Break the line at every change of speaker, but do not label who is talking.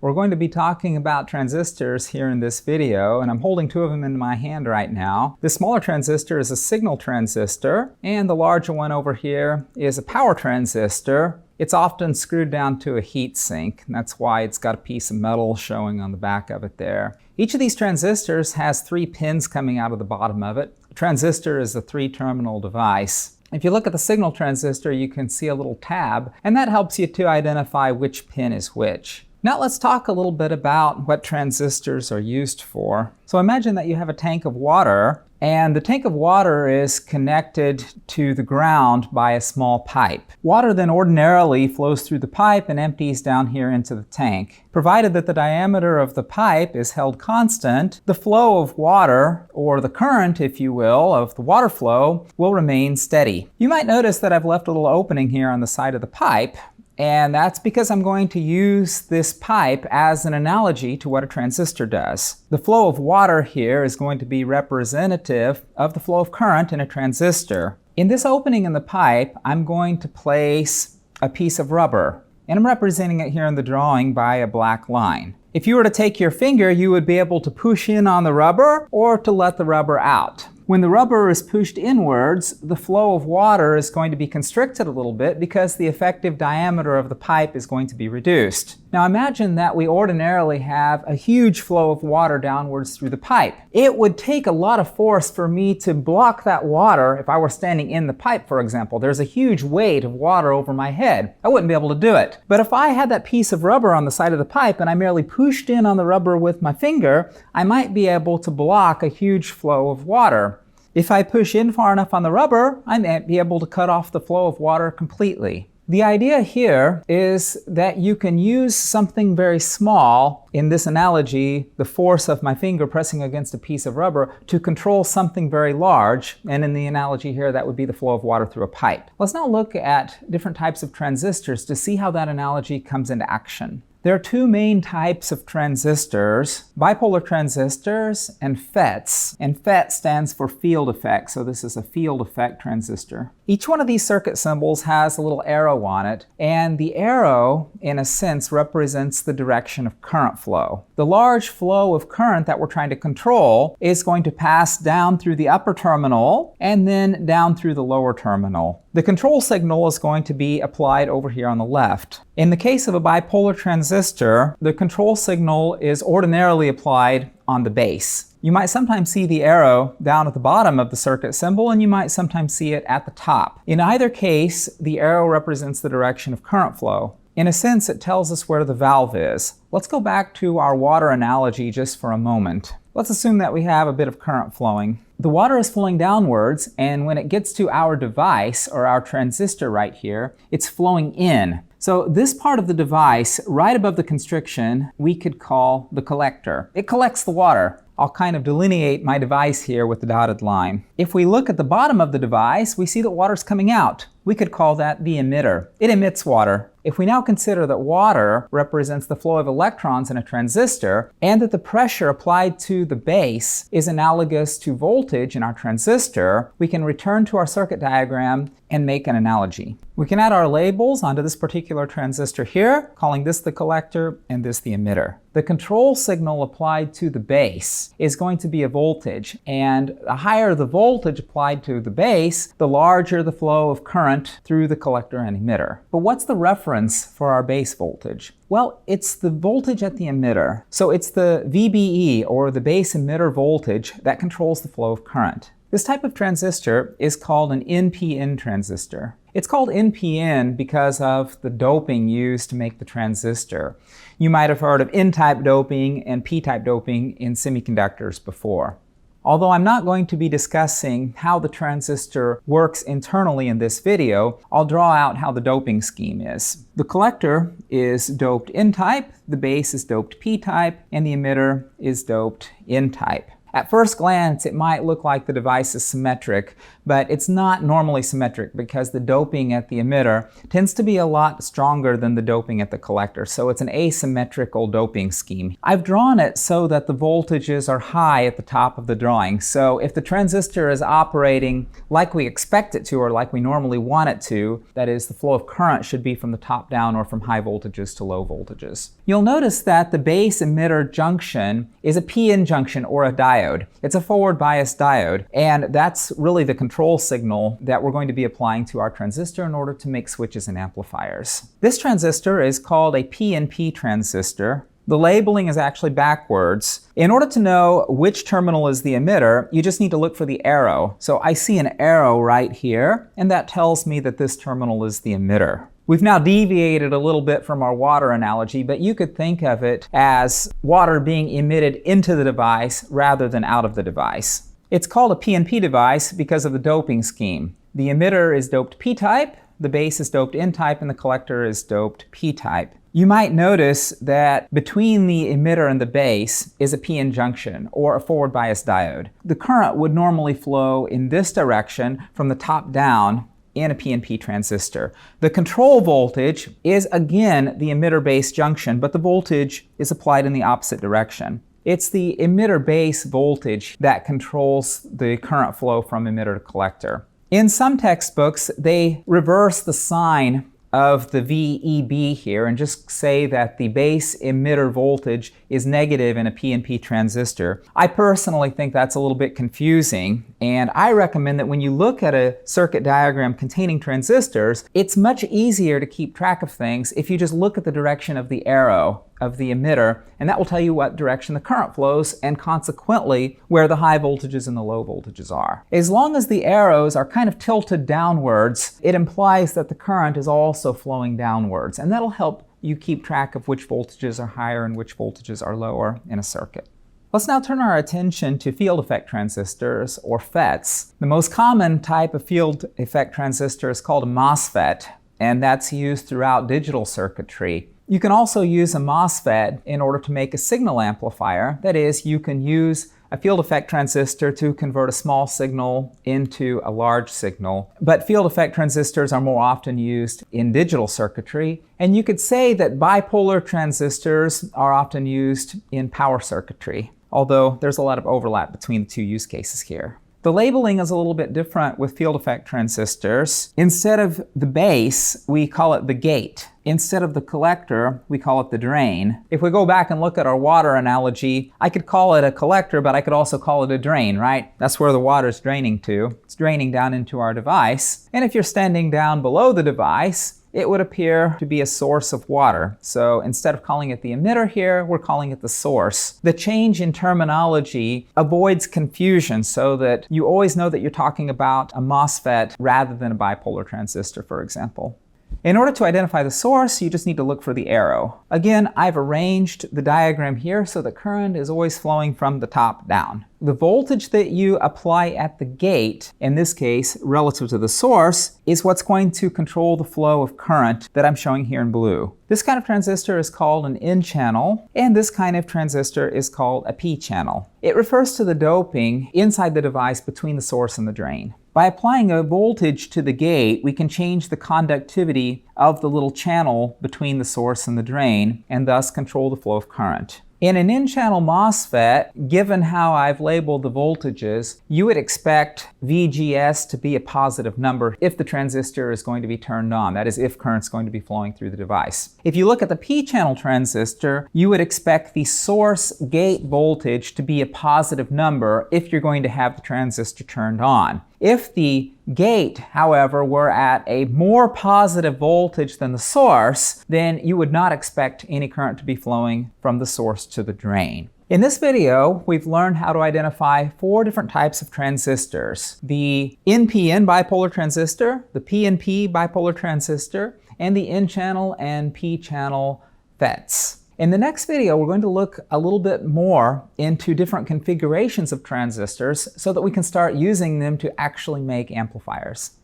We're going to be talking about transistors here in this video, and I'm holding two of them in my hand right now. This smaller transistor is a signal transistor, and the larger one over here is a power transistor. It's often screwed down to a heat sink, and that's why it's got a piece of metal showing on the back of it there. Each of these transistors has 3 pins coming out of the bottom of it. A transistor is a 3-terminal device. If you look at the signal transistor, you can see a little tab, and that helps you to identify which pin is which. Now let's talk a little bit about what transistors are used for. So imagine that you have a tank of water, and the tank of water is connected to the ground by a small pipe. Water then ordinarily flows through the pipe and empties down here into the tank. Provided that the diameter of the pipe is held constant, the flow of water, or the current, if you will, of the water flow will remain steady. You might notice that I've left a little opening here on the side of the pipe. And that's because I'm going to use this pipe as an analogy to what a transistor does. The flow of water here is going to be representative of the flow of current in a transistor. In this opening in the pipe, I'm going to place a piece of rubber, and I'm representing it here in the drawing by a black line. If you were to take your finger, you would be able to push in on the rubber or to let the rubber out. When the rubber is pushed inwards, the flow of water is going to be constricted a little bit because the effective diameter of the pipe is going to be reduced. Now imagine that we ordinarily have a huge flow of water downwards through the pipe. It would take a lot of force for me to block that water if I were standing in the pipe, for example. There's a huge weight of water over my head. I wouldn't be able to do it. But if I had that piece of rubber on the side of the pipe and I merely pushed in on the rubber with my finger, I might be able to block a huge flow of water. If I push in far enough on the rubber, I might be able to cut off the flow of water completely. The idea here is that you can use something very small, in this analogy, the force of my finger pressing against a piece of rubber, to control something very large, and in the analogy here, that would be the flow of water through a pipe. Let's now look at different types of transistors to see how that analogy comes into action. There are 2 main types of transistors, bipolar transistors and FETs. And FET stands for field effect, so this is a field effect transistor. Each one of these circuit symbols has a little arrow on it, and the arrow, in a sense, represents the direction of current flow. The large flow of current that we're trying to control is going to pass down through the upper terminal and then down through the lower terminal. The control signal is going to be applied over here on the left. In the case of a bipolar transistor, the control signal is ordinarily applied on the base. You might sometimes see the arrow down at the bottom of the circuit symbol, and you might sometimes see it at the top. In either case, the arrow represents the direction of current flow. In a sense, it tells us where the valve is. Let's go back to our water analogy just for a moment. Let's assume that we have a bit of current flowing. The water is flowing downwards, and when it gets to our device, or our transistor right here, it's flowing in. So this part of the device, right above the constriction, we could call the collector. It collects the water. I'll kind of delineate my device here with the dotted line. If we look at the bottom of the device, we see that water's coming out. We could call that the emitter. It emits water. If we now consider that water represents the flow of electrons in a transistor, and that the pressure applied to the base is analogous to voltage in our transistor, we can return to our circuit diagram and make an analogy. We can add our labels onto this particular transistor here, calling this the collector and this the emitter. The control signal applied to the base is going to be a voltage, and the higher the voltage applied to the base, the larger the flow of current through the collector and emitter. But what's the reference for our base voltage? Well, it's the voltage at the emitter. So it's the VBE, or the base emitter voltage, that controls the flow of current. This type of transistor is called an NPN transistor. It's called NPN because of the doping used to make the transistor. You might have heard of N-type doping and P-type doping in semiconductors before. Although I'm not going to be discussing how the transistor works internally in this video, I'll draw out how the doping scheme is. The collector is doped N-type, the base is doped P-type, and the emitter is doped N-type. At first glance, it might look like the device is symmetric, but it's not normally symmetric because the doping at the emitter tends to be a lot stronger than the doping at the collector. So it's an asymmetrical doping scheme. I've drawn it so that the voltages are high at the top of the drawing. So if the transistor is operating like we expect it to or like we normally want it to, that is, the flow of current should be from the top down or from high voltages to low voltages. You'll notice that the base emitter junction is a PN junction or a diode. It's a forward bias diode, and that's really the control signal that we're going to be applying to our transistor in order to make switches and amplifiers. This transistor is called a PNP transistor. The labeling is actually backwards. In order to know which terminal is the emitter, you just need to look for the arrow. So I see an arrow right here, and that tells me that this terminal is the emitter. We've now deviated a little bit from our water analogy, but you could think of it as water being emitted into the device rather than out of the device. It's called a PNP device because of the doping scheme. The emitter is doped p-type, the base is doped n-type, and the collector is doped p-type. You might notice that between the emitter and the base is a PN junction, or a forward bias diode. The current would normally flow in this direction from the top down in a PNP transistor. The control voltage is again the emitter base junction, but the voltage is applied in the opposite direction. It's the emitter base voltage that controls the current flow from emitter to collector. In some textbooks, they reverse the sign of the VEB here and just say that the base emitter voltage is negative in a PNP transistor. I personally think that's a little bit confusing, and I recommend that when you look at a circuit diagram containing transistors, it's much easier to keep track of things if you just look at the direction of the arrow of the emitter, and that will tell you what direction the current flows and consequently where the high voltages and the low voltages are. As long as the arrows are kind of tilted downwards, it implies that the current is also flowing downwards, and that'll help you keep track of which voltages are higher and which voltages are lower in a circuit. Let's now turn our attention to field effect transistors, or FETs. The most common type of field effect transistor is called a MOSFET, and that's used throughout digital circuitry. You can also use a MOSFET in order to make a signal amplifier. That is, you can use a field effect transistor to convert a small signal into a large signal. But field effect transistors are more often used in digital circuitry. And you could say that bipolar transistors are often used in power circuitry, although there's a lot of overlap between the two use cases here. The labeling is a little bit different with field effect transistors. Instead of the base, we call it the gate. Instead of the collector, we call it the drain. If we go back and look at our water analogy, I could call it a collector, but I could also call it a drain, right? That's where the water is draining to. It's draining down into our device. And if you're standing down below the device, it would appear to be a source of water. So instead of calling it the emitter here, we're calling it the source. The change in terminology avoids confusion so that you always know that you're talking about a MOSFET rather than a bipolar transistor, for example. In order to identify the source, you just need to look for the arrow. Again, I've arranged the diagram here so the current is always flowing from the top down. The voltage that you apply at the gate, in this case relative to the source, is what's going to control the flow of current that I'm showing here in blue. This kind of transistor is called an N-channel, and this kind of transistor is called a P-channel. It refers to the doping inside the device between the source and the drain. By applying a voltage to the gate, we can change the conductivity of the little channel between the source and the drain, and thus control the flow of current. In an N-channel MOSFET, given how I've labeled the voltages, you would expect VGS to be a positive number if the transistor is going to be turned on. That is, if current's going to be flowing through the device. If you look at the P-channel transistor, you would expect the source gate voltage to be a positive number if you're going to have the transistor turned on. If the gate, however, were at a more positive voltage than the source, then you would not expect any current to be flowing from the source to the drain. In this video, we've learned how to identify 4 different types of transistors: the NPN bipolar transistor, the PNP bipolar transistor, and the N-channel and P-channel FETs. In the next video, we're going to look a little bit more into different configurations of transistors so that we can start using them to actually make amplifiers.